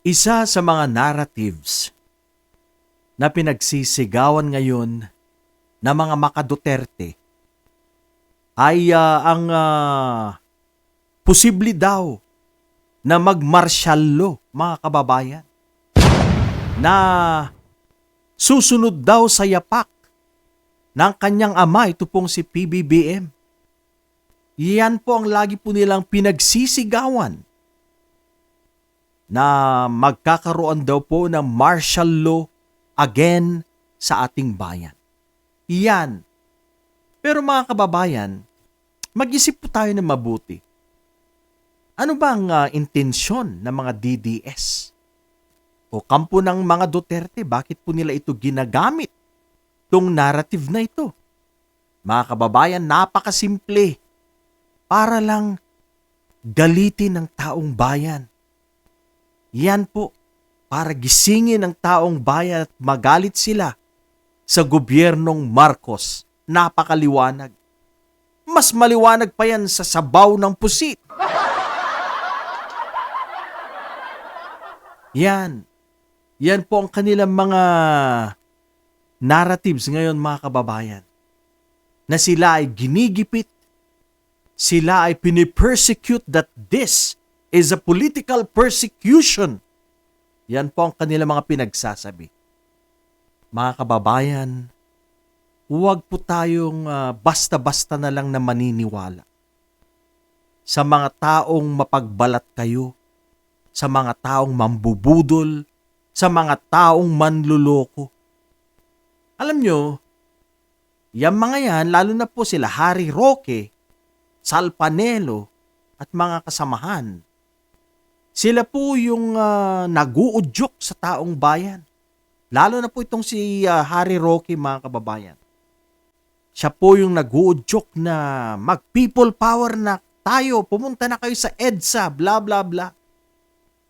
Isa sa mga narratives na pinagsisigawan ngayon ng mga Duterte ay ang posible daw na mag-martial law, mga kababayan, na susunod daw sa yapak ng kanyang ama, ito pong si PBBM. Yan po ang lagi po nilang pinagsisigawan na magkakaroon daw po ng martial law again sa ating bayan. Iyan. Pero mga kababayan, mag-isip po tayo ng mabuti. Ano ba ang intensyon ng mga DDS? O kampo ng mga Duterte, bakit po nila ito ginagamit? Itong narrative na ito. Mga kababayan, napakasimple. Para lang galitin ng taong bayan. Yan po, para gisingin ng taong bayan at magalit sila sa gobyernong Marcos. Napakaliwanag. Mas maliwanag pa yan sa sabaw ng pusit. Yan. Yan po ang kanilang mga narratives ngayon, mga kababayan. Na sila ay ginigipit, sila ay pinipersecute, that this is a political persecution. Yan po ang kanilang mga pinagsasabi. Mga kababayan, huwag po tayong basta-basta na lang na maniniwala sa mga taong mapagbalat kayo, sa mga taong mambubudol, sa mga taong manluloko. Alam nyo, yung mga yan, lalo na po sila Harry Roque, Sal Panelo, at mga kasamahan, sila po yung naguudyok sa taong bayan. Lalo na po itong si Harry Roque, mga kababayan. Siya po yung naguudyok na mag-people power na tayo, pumunta na kayo sa EDSA, bla bla bla.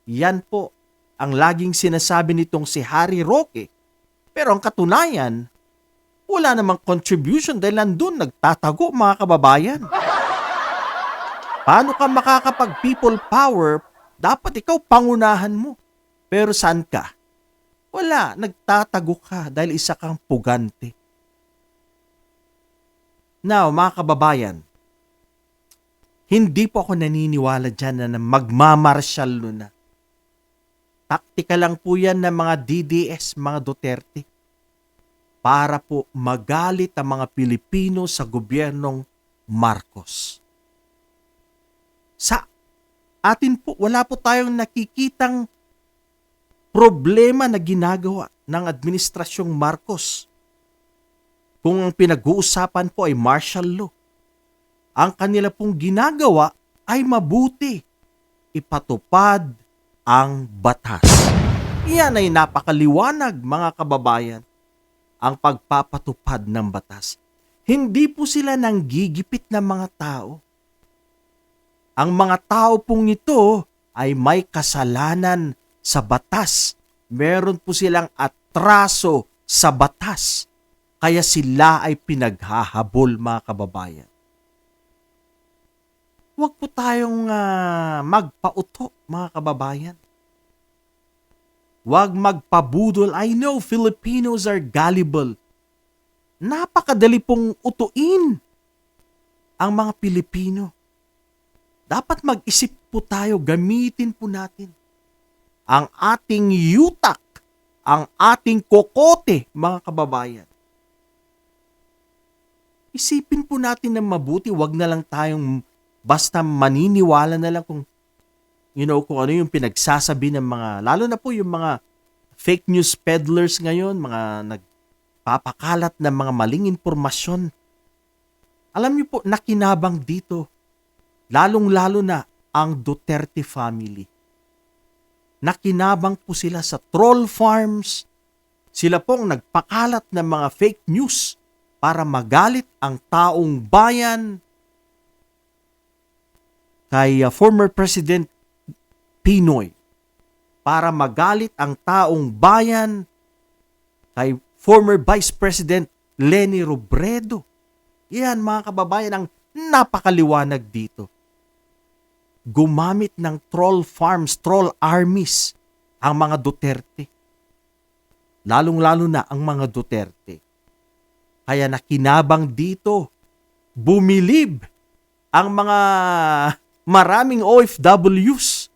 Yan po ang laging sinasabi nitong si Harry Roque. Pero ang katunayan, wala namang contribution dahil nandun nagtatago, mga kababayan. Paano ka makakapag-people power? Dapat ikaw pangunahan mo. Pero saan ka? Wala, nagtatago ka dahil isa kang pugante. Now, mga kababayan, hindi po ako naniniwala dyan na magmamartial law na. Taktika lang po yan ng mga DDS, mga Duterte, para po magalit ang mga Pilipino sa gobyernong Marcos. Sa atin po, wala po tayong nakikitang problema na ginagawa ng Administrasyong Marcos. Kung ang pinag-uusapan po ay martial law, ang kanila pong ginagawa ay mabuti. Ipatupad ang batas. Iyan ay napakaliwanag, mga kababayan, ang pagpapatupad ng batas. Hindi po sila nanggigipit ng mga tao. Ang mga tao pong ito ay may kasalanan sa batas. Meron po silang atraso sa batas. Kaya sila ay pinaghahabol, mga kababayan. Huwag po tayong magpauto, mga kababayan. Huwag magpabudol. I know Filipinos are gullible. Napakadali pong utuin ang mga Pilipino. Dapat mag-isip po tayo, gamitin po natin ang ating yutak, ang ating kokote, mga kababayan. Isipin po natin ng mabuti, wag na lang tayong basta maniniwala na lang kung ano yung pinagsasabi ng mga, lalo na po yung mga fake news peddlers ngayon, mga nagpapakalat ng mga maling impormasyon. Alam niyo po, nakinabang dito, lalong-lalo na ang Duterte family. Nakinabang po sila sa troll farms. Sila pong nagpakalat ng mga fake news para magalit ang taong bayan kay former President Pinoy. Para magalit ang taong bayan kay former Vice President Leni Robredo. Yan, mga kababayan, ang napakaliwanag dito. Gumamit ng troll farms, troll armies ang mga Duterte. Lalong-lalo na ang mga Duterte. Kaya nakinabang dito, bumilib ang mga maraming OFWs.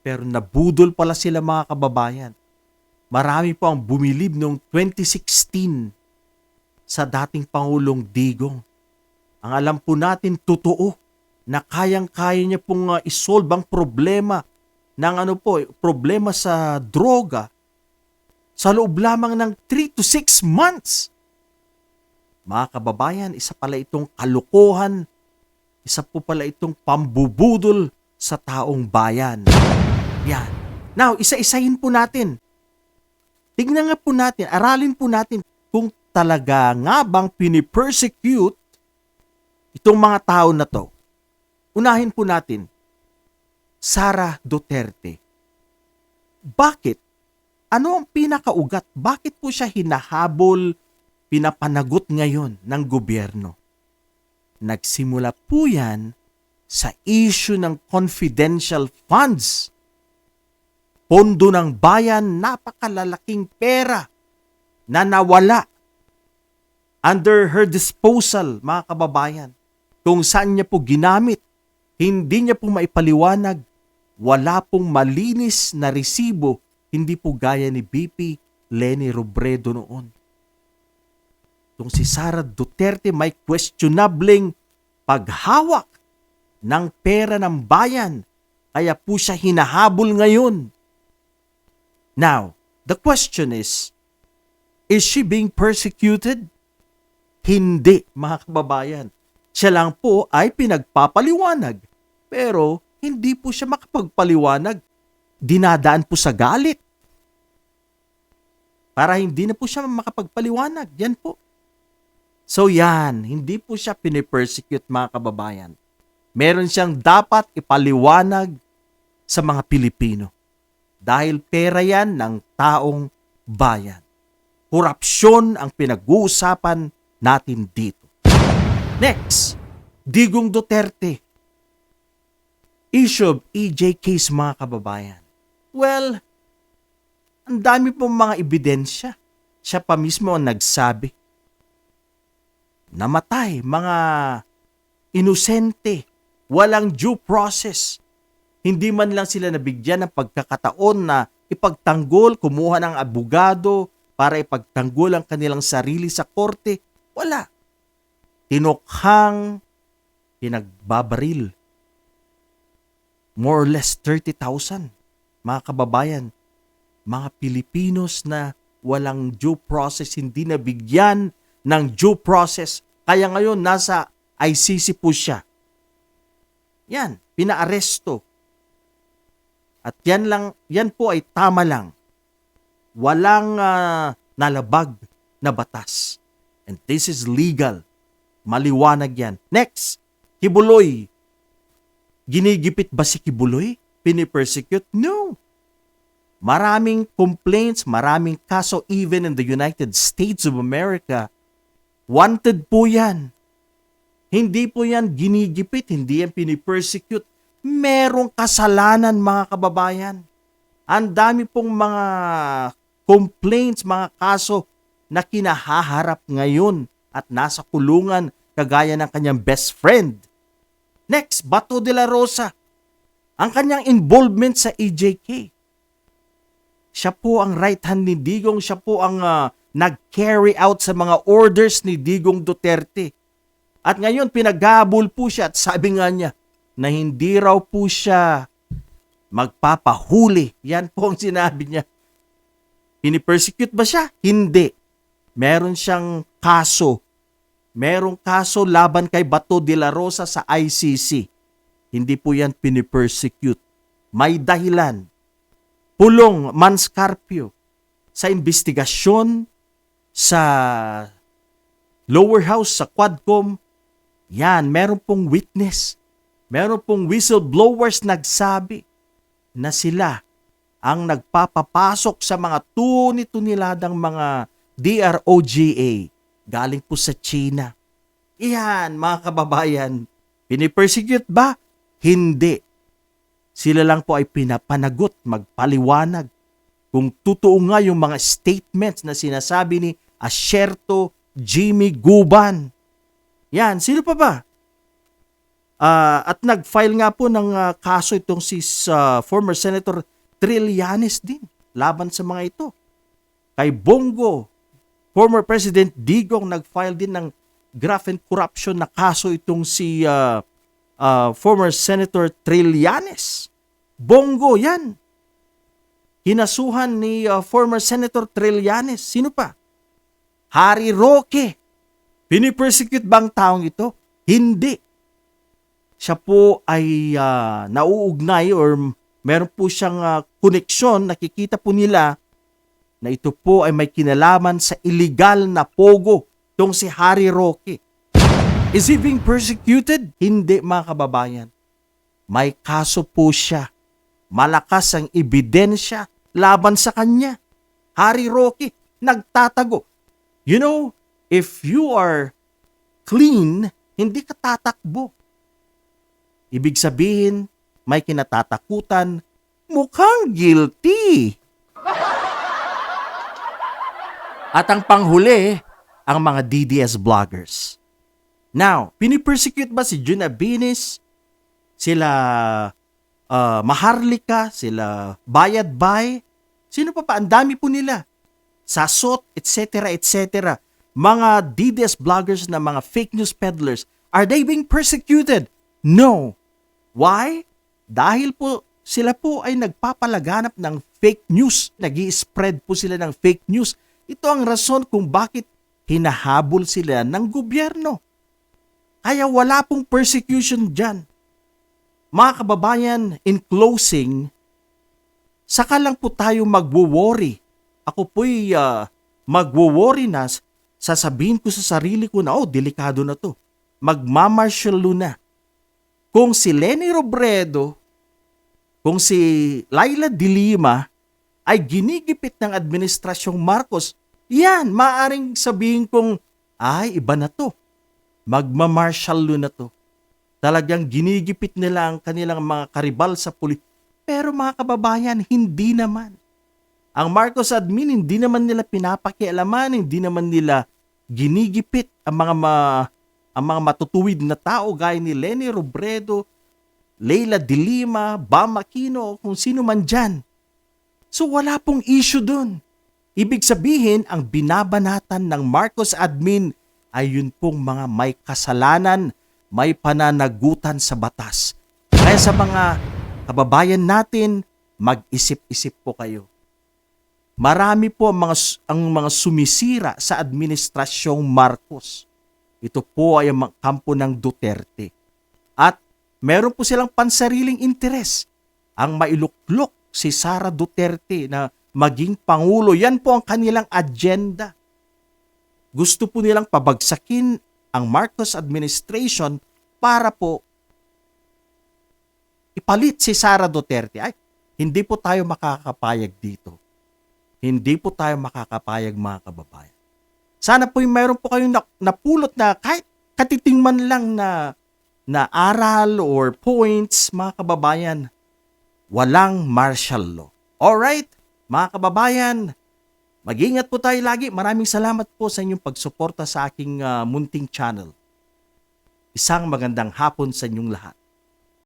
Pero nabudol pala sila mga kababayan. Marami po ang bumilib noong 2016 sa dating Pangulong Digong. Ang alam po natin, totoo, na kayang-kaya niya pong isolve ang problema ng problema sa droga sa loob lamang ng 3 to 6 months. Mga kababayan, isa pala itong kalokohan, isa po pala itong pambubudol sa taong bayan. Yan. Now, isa-isahin po natin. Tignan nga po natin, aralin po natin kung talaga nga bang pinipersecute itong mga tao na to. Unahin po natin, Sara Duterte. Bakit? Ano ang pinakaugat? Bakit po siya hinahabol, pinapanagot ngayon ng gobyerno? Nagsimula po yan sa issue ng confidential funds. Pondo ng bayan, napakalalaking pera na nawala under her disposal, mga kababayan. Kung saan niya po ginamit, hindi niya po maipaliwanag, wala pong malinis na resibo, hindi po gaya ni BP Leni Robredo noon. Kung si Sara Duterte may questionableng paghawak ng pera ng bayan, kaya po siya hinahabol ngayon. Now, the question is she being persecuted? Hindi, mga kababayan. Siya lang po ay pinagpapaliwanag. Pero hindi po siya makapagpaliwanag. Dinadaan po sa galit. Para hindi na po siya makapagpaliwanag. Yan po. So yan, hindi po siya pinipersecute, mga kababayan. Meron siyang dapat ipaliwanag sa mga Pilipino. Dahil pera yan ng taong bayan. Korupsyon ang pinag-uusapan natin dito. Next, Digong Duterte. Issue of EJ case, mga kababayan. Well, ang dami pong mga ebidensya. Siya pa mismo ang nagsabi. Namatay, mga inosente, walang due process. Hindi man lang sila nabigyan ng pagkakataon na ipagtanggol, kumuha ng abogado para ipagtanggol ang kanilang sarili sa korte. Wala. Tinukhang, pinagbabaril. More or less 30,000. Mga kababayan, mga Pilipinos na walang due process, hindi nabigyan ng due process. Kaya ngayon, nasa ICC po siya. Yan, pinaaresto. At yan po ay tama lang. Walang nalabag na batas. And this is legal. Maliwanag yan. Next, Kibuloy. Ginigipit ba si Kibuloy? Pinipersecute? No. Maraming complaints, maraming kaso even in the United States of America. Wanted po yan. Hindi po yan ginigipit, hindi yan pinipersecute. Merong kasalanan, mga kababayan. Ang dami pong mga complaints, mga kaso na kinahaharap ngayon at nasa kulungan kagaya ng kanyang best friend. Next, Bato de la Rosa. Ang kanyang involvement sa EJK. Siya po ang right hand ni Digong. Siya po ang nag-carry out sa mga orders ni Digong Duterte. At ngayon, pinaghabol po siya at sabi nga niya na hindi raw po siya magpapahuli. Yan po ang sinabi niya. Pinipersecute ba siya? Hindi. Meron siyang kaso. Merong kaso laban kay Bato de la Rosa sa ICC. Hindi po yan pinipersecute. May dahilan. Pulong Manscarpio sa investigasyon sa lower house, sa Quadcom. Yan, meron pong witness. Meron pong whistleblowers nagsabi na sila ang nagpapapasok sa mga tuni-tuniladang mga DROGA galing po sa China. Iyan, mga kababayan, pinipersecute ba? Hindi. Sila lang po ay pinapanagot, magpaliwanag. kung totoo nga yung mga statements na sinasabi ni Asierto Jimmy Guban. Yan, sino pa ba? At nag-file nga po ng kaso itong si former Senator Trillanes din laban sa mga ito. Kay Bongo, former President Digong nag-file din ng graft and corruption na kaso itong si former Senator Trillanes. Bongo yan. Hinasuhan ni former Senator Trillanes. Sino pa? Harry Roque. Pinipersecute ba ang taong ito? Hindi. Siya po ay nauugnay or meron po siyang koneksyon. Nakikita po nila na ito po ay may kinalaman sa illegal na pogo itong si Harry Roque. Is he being persecuted? Hindi, mga kababayan. May kaso po siya. Malakas ang ebidensya laban sa kanya. Harry Roque, nagtatago. You know, if you are clean, hindi ka tatakbo. Ibig sabihin, may kinatatakutan, mukhang guilty. At ang panghuli, ang mga DDS vloggers. Now, pinipersecute ba si Jun Abinis, sila Maharlika, sila Bayad Bay? Sino pa? Ang dami po nila. Sasot, etc., etc. Mga DDS vloggers na mga fake news peddlers, are they being persecuted? No. Why? Dahil po sila po ay nagpapalaganap ng fake news. Nag-i-spread po sila ng fake news. Ito ang rason kung bakit hinahabol sila ng gobyerno. Kaya wala pong persecution dyan. Mga kababayan, in closing, saka lang po tayo magwo-worry. Ako po'y magwo-worry na, sasabihin ko sa sarili ko na, delikado na to. Magmamartial law na. Kung si Leni Robredo, kung si Leila de Lima ay ginigipit ng administrasyong Marcos, yan, maaring sabihin kong, iba na to. Magmamartial law na to. Talagang ginigipit nila ang kanilang mga karibal sa pulis. Pero mga kababayan, hindi naman. Ang Marcos admin, hindi naman nila pinapakialaman, hindi naman nila ginigipit ang mga matutuwid na tao gaya ni Leni Robredo, Leila de Lima, Bam Aquino, kung sino man dyan. So wala pong issue dun. Ibig sabihin, ang binabanatan ng Marcos admin ay yun pong mga may kasalanan, may pananagutan sa batas. Kaya sa mga kababayan natin, mag-isip-isip po kayo. Marami po ang mga sumisira sa administrasyong Marcos. Ito po ay ang kampo ng Duterte. At meron po silang pansariling interes. Ang mailuklok si Sara Duterte na maging Pangulo. Yan po ang kanilang agenda. Gusto po nilang pabagsakin ang Marcos administration para po ipalit si Sara Duterte. Hindi po tayo makakapayag dito. Hindi po tayo makakapayag, mga kababayan. Sana po mayroon po kayong napulot na kahit katiting man lang na aral or points, mga kababayan. Walang martial law. Alright, mga kababayan, mag-ingat po tayo lagi. Maraming salamat po sa inyong pagsuporta sa aking munting channel. Isang magandang hapon sa inyong lahat.